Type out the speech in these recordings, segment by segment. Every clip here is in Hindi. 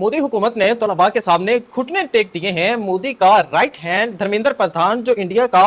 मोदी हुकूमत ने तलबा के सामने घुटने टेक दिए हैं। मोदी का राइट हैंड धर्मेंद्र प्रधान जो इंडिया का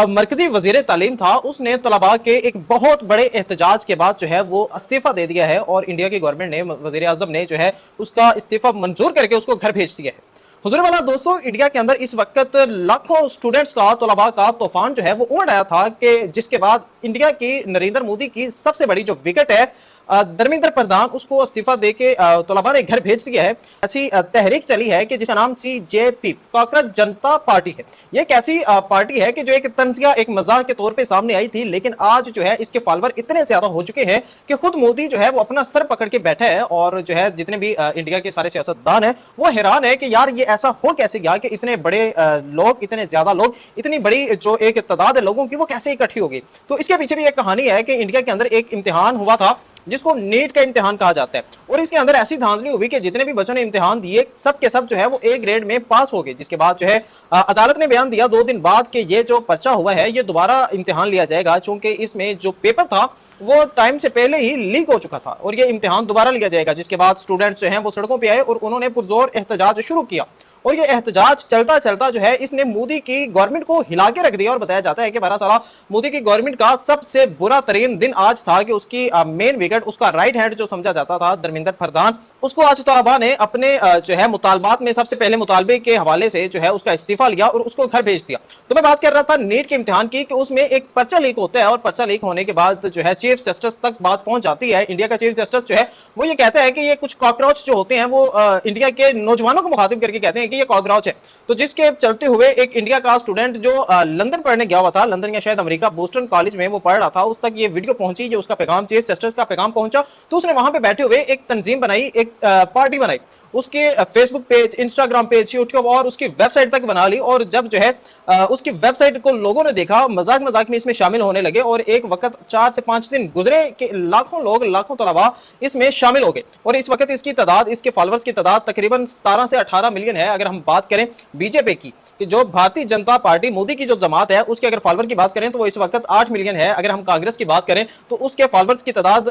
मरकजी वजीर तालीम था, उसने तलबा के एक बहुत बड़े एहतजाज के बाद जो है वो इस्तीफा दे दिया है और इंडिया की गवर्नमेंट ने, वजीर आजम ने जो है उसका इस्तीफा मंजूर करके उसको घर भेज दिया है। हुजूर वाला दोस्तों, इंडिया के अंदर इस वक्त लाखों स्टूडेंट्स का, तलबा का तूफान जो है वो उमड़ आया था कि जिसके बाद इंडिया की नरेंद्र मोदी की सबसे बड़ी जो विकेट है धर्मेंद्र प्रधान, उसको इस्तीफा देके तलबा ने घर भेज दिया है। ऐसी तहरीक चली है कि जिसका नाम CJP कॉकरोच जनता पार्टी है। ये एक ऐसी पार्टी है कि जो एक तंजिया, एक मजाक के तौर पे सामने आई थी, लेकिन आज जो है इसके फॉलोअर इतने ज्यादा हो चुके हैं कि खुद मोदी जो है वो अपना सर पकड़ के बैठा है और जो है जितने भी इंडिया के सारे सियासतदान है वो हैरान है कि यार ये ऐसा हो कैसे गया कि इतने बड़े लोग, इतने ज्यादा लोग, इतनी बड़ी जो एक तादाद है लोगों की, वो कैसे इकट्ठी होगी। तो इसके पीछे भी एक कहानी है कि इंडिया के अंदर एक इम्तिहान हुआ था जिसको नीट का इम्तिहान कहा जाता है, और इसके अंदर ऐसी धांधली हुई कि जितने भी बच्चों ने इम्तिहान दिए सब के सब जो है वो A ग्रेड में पास हो गए। जिसके बाद जो है अदालत ने बयान दिया 2 दिन बाद कि ये जो पर्चा हुआ है ये दोबारा इम्तिहान लिया जाएगा, चूंकि इसमें जो पेपर था वो टाइम से पहले ही लीक हो चुका था और ये इम्तिहान दोबारा लिया जाएगा। जिसके बाद स्टूडेंट्स जो हैं वो सड़कों पे आए और उन्होंने पुरजोर एहतजाज शुरू किया और ये एहतजाज चलता चलता जो है इसने मोदी की गवर्नमेंट को हिला के रख दिया। और बताया जाता है कि 12 साल मोदी की गवर्नमेंट का सबसे बुरा तरीन दिन आज था कि उसकी मेन विकेट, उसका राइट हैंड जो समझा जाता था धर्मेंद्र प्रधान, उसको आज तलबा ने अपने जो है मुतालबात में सबसे पहले मुतालबे के हवाले से जो है उसका इस्तीफा लिया और उसको घर भेज दिया। तो मैं बात कर रहा था नीट के इम्तिहान की कि उसमें एक पर्चा लीक होता है और पर्चा लीक होने के बाद जो है चीफ जस्टिस तक बात पहुंच जाती है। इंडिया का चीफ जस्टिस जो है वो ये कहता है कि ये कुछ कॉकरोच जो होते हैं वो इंडिया के नौजवानों को मुखातिब करके कहते हैं कि ये कॉकरोच है। तो जिसके चलते हुए एक इंडिया का स्टूडेंट जो लंदन पढ़ने गया हुआ था, लंदन या शायद अमेरिका, बोस्टन कॉलेज में वो पढ़ रहा था, उस तक ये वीडियो पहुंची, जो उसका पैगाम चीफ जस्टिस का पैगाम पहुंचा, तो उसने वहां पे बैठे हुए एक तंजीम बनाई, एक पार्टी बनाई, उसके Facebook page, Instagram page, YouTube और उसकी वेबसाइट तक बना ली। और जब जो है उसकी वेबसाइट को लोगों ने देखा, मजाक मजाक में इसमें शामिल होने लगे और एक वक्त 4 से 5 दिन गुजरे कि लाखों लोग, लाखों तलबा इसमें शामिल हो गए। और इस वक्त इसकी तादाद, इसके फॉलोअर्स की तादाद तकरीबन 17 से 18 मिलियन है। अगर हम बात करें बीजेपी की, कि जो भारतीय जनता पार्टी, मोदी की जो जमात है, उसके अगर फॉलोअर की बात करें तो वो इस वक्त 8 मिलियन है। अगर हम कांग्रेस की बात करें तो उसके फॉलोअर्स की तादाद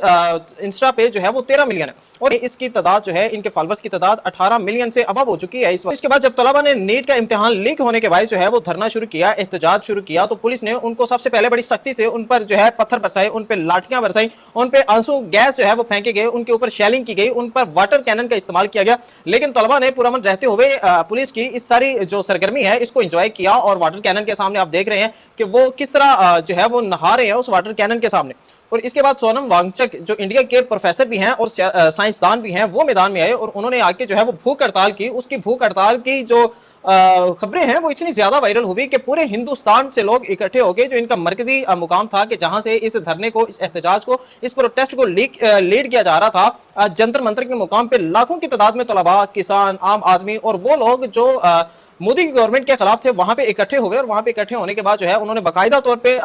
इंस्टा पे जो है वो 13 मिलियन है और इसकी तादाद जो है, इनके फॉलोअर्स की तादाद 18 मिलियन से अबव हो चुकी है इस वक्त। इसके बाद जब तलबा ने नीट का इम्तिहान लीक होने के बाद जो है वो धरना शुरू किया, एहतजाज शुरू किया, तो पुलिस ने उनको सबसे पहले बड़ी सख्ती से उन पर जो है पत्थर बरसाए, उन पर लाठियां बरसाई, उन पर आंसू गैस जो है वो फेंके गए, उनके ऊपर शेलिंग की गई, उन पर वाटर कैनन का इस्तेमाल किया गया। लेकिन तलबा ने पुरअमन रहते हुए पुलिस की इस सारी जो सरगर्मी है इसको एंजॉय किया और वाटर कैनन के सामने आप देख रहे हैं कि वो किस तरह जो है वो नहा रहे हैं उस वाटर कैनन के सामने। और इसके बाद सोनम वांगचुक जो इंडिया के प्रोफेसर भी हैं और साइंसदान भी हैं, वो मैदान में आए और उन्होंने आके जो है वो भूख हड़ताल की। उसकी भूख हड़ताल की जो खबरें हैं वो इतनी ज्यादा वायरल हुई कि पूरे हिंदुस्तान से लोग इकट्ठे हो गए। जो इनका मरकजी मुकाम था कि जहां से इस धरने को, इस एहतजाज को, इस प्रोटेस्ट को लीड किया जा रहा था, जंतर मंतर के मुकाम पे लाखों की तादाद में तलबा, किसान, आम आदमी और वो लोग जो मोदी की गवर्नमेंट के खिलाफ थे वहां पे इकट्ठे हुए। और वहां पे इकट्ठे होने के बाद जो है उन्होंने बाकायदा तौर पे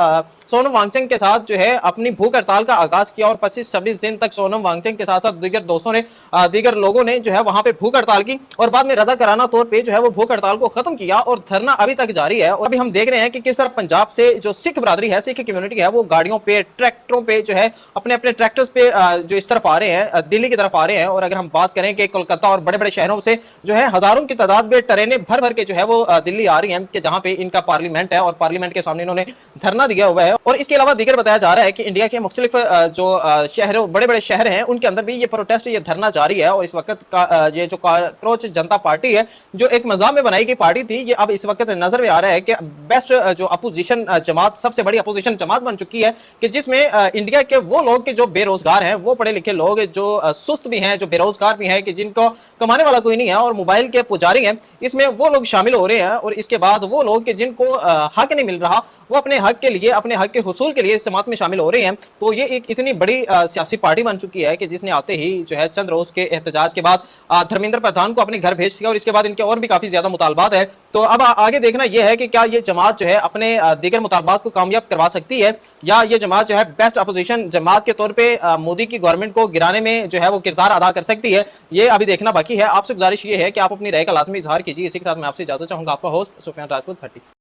सोनम वांगचुक के साथ जो है अपनी भूख हड़ताल का आगाज किया और 25-26 दिन तक सोनम वांगचुक के साथ साथ दीगर दोस्तों ने, दीगर लोगों ने जो है वहां पे भूख हड़ताल की और बाद में रजाकाराना तौर पे जो है वो भूख हड़ताल को खत्म किया और धरना अभी तक जारी है। और अभी हम देख रहे हैं कि किस तरह पंजाब से जो सिख बरादरी है, सिख कम्युनिटी है, वो गाड़ियों पे, ट्रैक्टरों पे जो है अपने अपने ट्रैक्टर्स पे जो इस तरफ आ रहे हैं, दिल्ली की तरफ आ रहे हैं। और अगर हम बात करें कि कोलकाता और बड़े बड़े शहरों से जो है हजारों की तादाद में ट्रेनें भर भर के जो है वो दिल्ली आ रही हैं कि जहां पे इनका पार्लियामेंट है और पार्लियामेंट के सामने इन्होंने धरना दिया हुआ है। और इसके अलावा दीगर बताया जा रहा है कि इंडिया के मुख्तलिफ जो शहरों, बड़े बड़े शहर हैं, उनके अंदर भी ये प्रोटेस्ट, ये धरना जारी है। और इस वक्त ये जो कॉकरोच जनता पार्टी है, जो एक मजाक में बनाई गई पार्टी थी, ये अब इस वक्त नजर में आ रहा है कि बेस्ट जो अपोजिशन जमात, सबसे बड़ी अपोजिशन जमात बन चुकी है कि जिसमें इंडिया के वो लोग के जो बेरोजगार हैं, वो पढ़े लिखे लोग जो सुस्त भी हैं, जो बेरोजगार भी हैं, कि जिनको कमाने वाला कोई नहीं है और मोबाइल के पुजारी हैं, इसमें वो लोग शामिल हो रहे हैं। और इसके बाद वो लोग कि जिनको हक नहीं मिल रहा, वो अपने हक के लिए, अपने हक के हुसूल के लिए इस जमात में शामिल हो रहे हैं। तो ये एक इतनी बड़ी सियासी पार्टी बन चुकी है कि जिसने आते ही जो है चंद रोज के एहतजाज के बाद धर्मेंद्र प्रधान को अपने घर भेज दिया और इसके बाद इनके और भी काफी ज्यादा मुतालबात है। तो अब आगे देखना यह है कि क्या ये जमात जो है अपने दीगर मुतालबात को कामयाब करवा सकती है या ये जमात जो है बेस्ट अपोजिशन जमात के तौर पर मोदी की गवर्नमेंट को गिराने में जो है वो किरदार अदा कर सकती है। ये अभी देखना बाकी है। आपसे गुजारिश ये है कि आप अपनी राय का लाजमी इजहार कीजिए। इसी के साथ मैं आपसे इजाजत चाहूंगा। आपका होस्ट सुफियान राजपूत भट्टी।